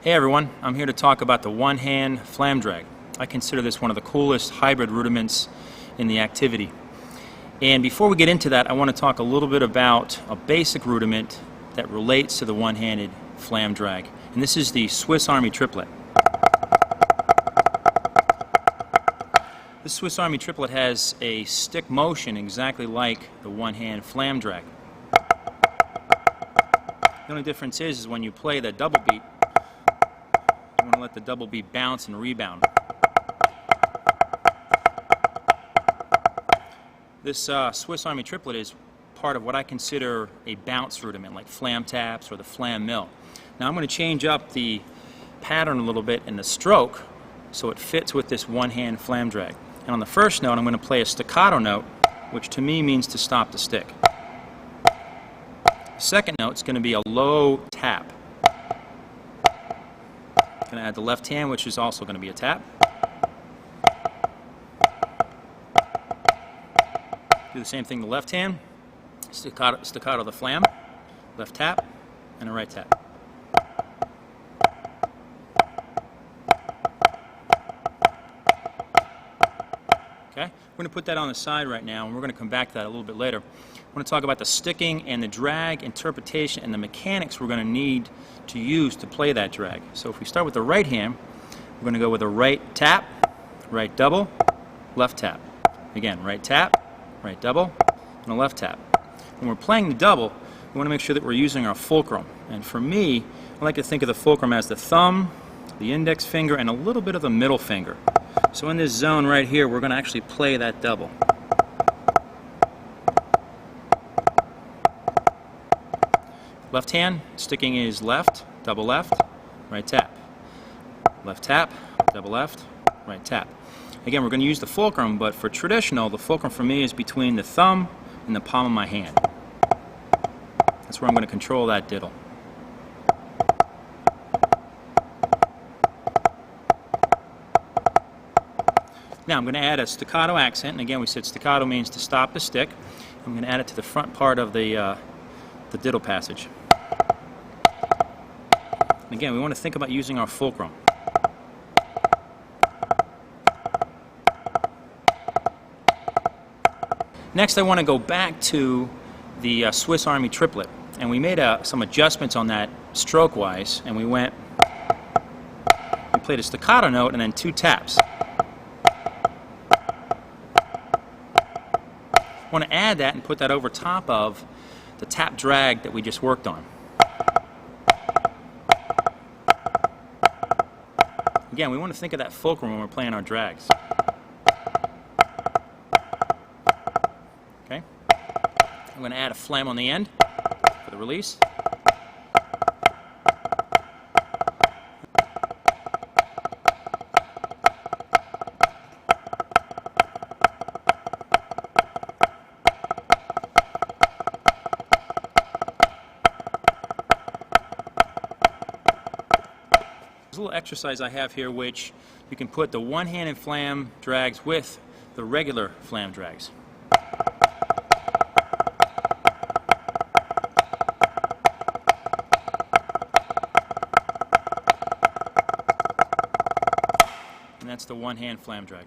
Hey everyone, I'm here to talk about the one-hand flam drag. I consider this one of the coolest hybrid rudiments in the activity. And before we get into that, I want to talk a little bit about a basic rudiment that relates to the one-handed flam drag. And this is the Swiss Army triplet. This Swiss Army triplet has a stick motion exactly like the one-hand flam drag. The only difference is when you play the double beat, you want to let the double beat bounce and rebound. This Swiss Army triplet is part of what I consider a bounce rudiment, like flam taps or the flam mill. Now I'm going to change up the pattern a little bit in the stroke so it fits with this one-hand flam drag. And on the first note, I'm going to play a staccato note, which to me means to stop the stick. The second note is going to be a low tap. I'm going to add the left hand, which is also going to be a tap. Do the same thing the left hand, staccato the flam, left tap, and a right tap. Okay, we're going to put that on the side right now, and we're going to come back to that a little bit later. I want to talk about the sticking and the drag interpretation and the mechanics we're going to need to use to play that drag. So if we start with the right hand, we're going to go with a right tap, right double, left tap. Again, right tap, right double, and a left tap. When we're playing the double, we want to make sure that we're using our fulcrum. And for me, I like to think of the fulcrum as the thumb, the index finger, and a little bit of the middle finger. So in this zone right here, we're going to actually play that double. Left hand, sticking is left, double left, right tap. Left tap, double left, right tap. Again, we're going to use the fulcrum, but for traditional, the fulcrum for me is between the thumb and the palm of my hand. That's where I'm going to control that diddle. Now I'm going to add a staccato accent, and again we said staccato means to stop the stick. I'm going to add it to the front part of the diddle passage. And again, we want to think about using our fulcrum. Next, I want to go back to the Swiss Army triplet, and we made some adjustments on that stroke-wise, and we played a staccato note and then two taps. I want to add that and put that over top of the tap drag that we just worked on. Again, we want to think of that fulcrum when we're playing our drags. Okay? I'm going to add a flam on the end for the release. There's a little exercise I have here which you can put the one-handed flam drags with the regular flam drags. And that's the one-hand flam drag.